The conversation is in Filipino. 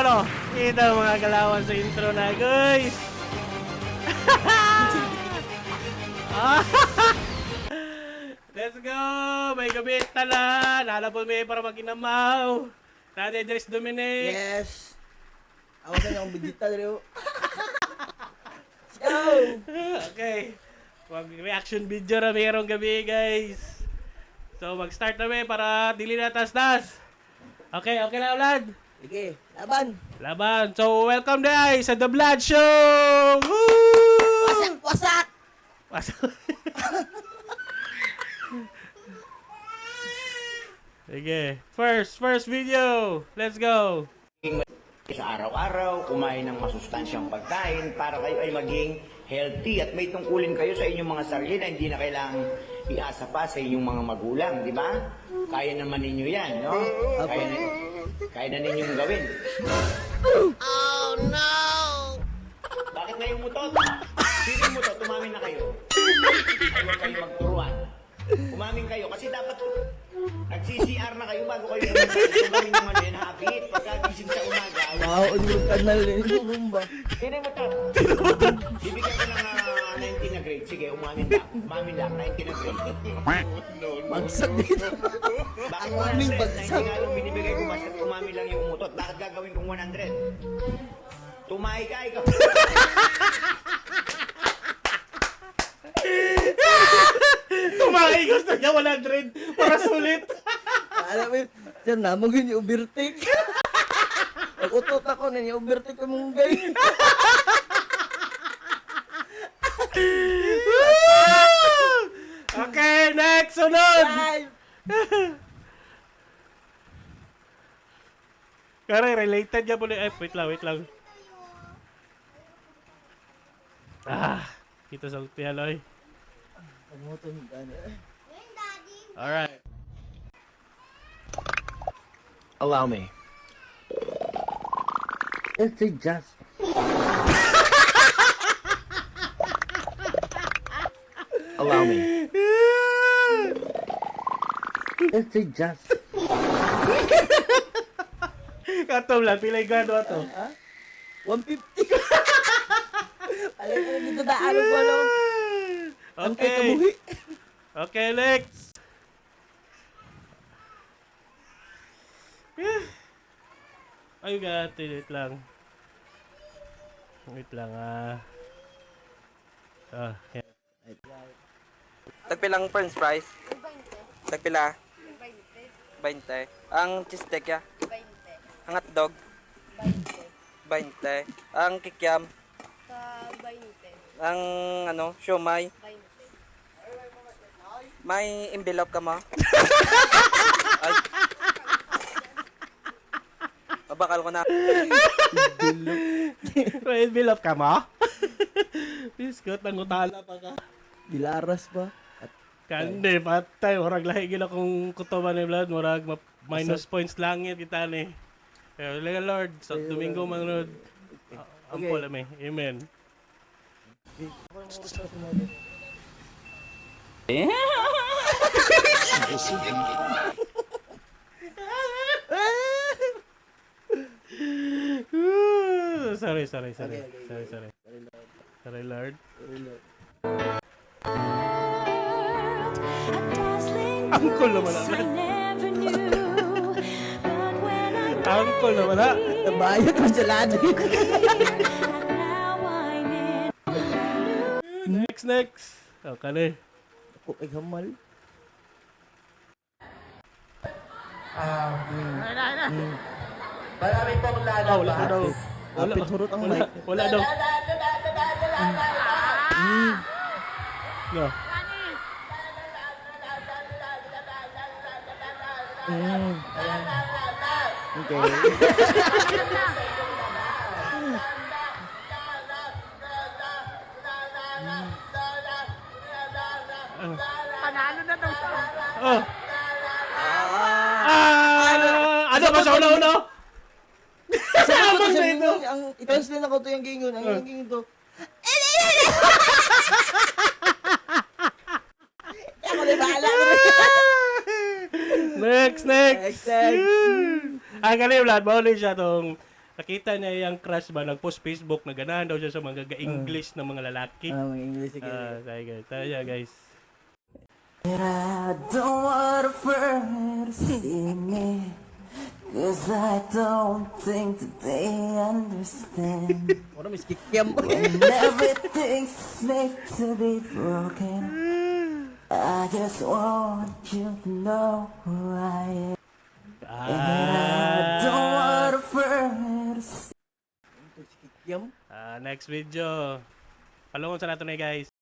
Kita mga galawan sa intro na, guys. Let's go! May gabit tala. Nalapon may para maginamaw. Natin Dres Dominic. Yes. Ako sa akong bigita dito. Let's go! Okay. Mag-reaction video na mayroong gabi, guys. So, mag-start na may para dili na tas-tas. Okay na ulad. Sige, laban. Laban. So, welcome guys sa The Blood Show! Woo! Wasak! Wasak! Sige. First video. Let's go. Sa araw-araw, kumain ng masustansyang pagkain para kayo ay maging healthy at may tungkulin kayo sa inyong mga sarili na hindi na kailangang iasa pa sa inyong mga magulang, di ba? Kaya naman ninyo yan, no? Kaya na ninyong gawin. Oh, no! Bakit na yung mutot? Sino yung mutot? Umamin na kayo. Ayaw kayo magturuan. Umamin kayo kasi dapat nag-CCR na kayo bago kayo gawin yung ano yan, habit. Pagkagising sa umaga. Wow, yung kanal eh. Lumba. Sino yung mutot? Bibigyan ko ng 19 na grade. Sige, umamin lang. 19 na grade. Bagsak dito. Bakit Ang aming 100? bagsak. 90 nga lang binibigay ko, basta umamin lang yung umutot. Bakit gagawin kong 100? Tumahi ka, ikaw. Tumakay gusto niya 100 para sulit. Alam mo yun, sir, namang yun yung overtake. Nag-utot ako na yung overtake ko mong gay. Okay, next, sunod! Live! Kare, related niya po na. Wait lang. Kita sa pianoy. Pagmuto yung gano'n. Alright. Allow me. Let's say just. Allow me. Let's say just. Katong lang, pilay gano ato. 150. Alam mo, dito daanan ko lang. Antay kabuhi. Okay, next. Ay, gati, wait lang. Yan. Tagpilang french fries? 20. Tagpila? 20. Ang cheese steak ya? 20. Ang hotdog? 20. Ang kikiam? Sa 20. Ang ano, siomay? 20. May envelope ka mo? Ay. Mabakal ko na. May envelope ka mo? Biskot, nangutala pa ka. Dilaras pa. At Kande, patay. Murag lahi gila kung kutuban ni Vlad. Murag minus points lang yan kita ni. Pero lang Lord, sa Domingo man Lord. Ampol ame. Amen. Sorry. Sorry, Lord. Angkol naman na. Angkol naman na. nabayot mo sa lado. Next. Oh, kani. Ako ay hamal. Marami pong lalabas. Wala ka daw. Kapit hurot ang mic. Wala daw. No. Okay. Panalo na daw siya. Oh. Ano ba sa una-una? Sa Amang na ito. gingon, ang i-translate ako to yung gingon. Ang gingon to. Ako na bahala. Next. Next. Ang kani Vlad, bawali siya tong nakita niya yung crush ba, nag-post Facebook, naganahan daw siya sa mga ga-English ng mga lalaki. Mga English sige. Tayo guys. I don't want a friend to see me, 'cause I don't think that they understand. Ora mis kikiam. When everything's made to be broken, I just want you to know who I am. I don't want a friend to see Kikiam. Next video. Palungon sa nato na guys.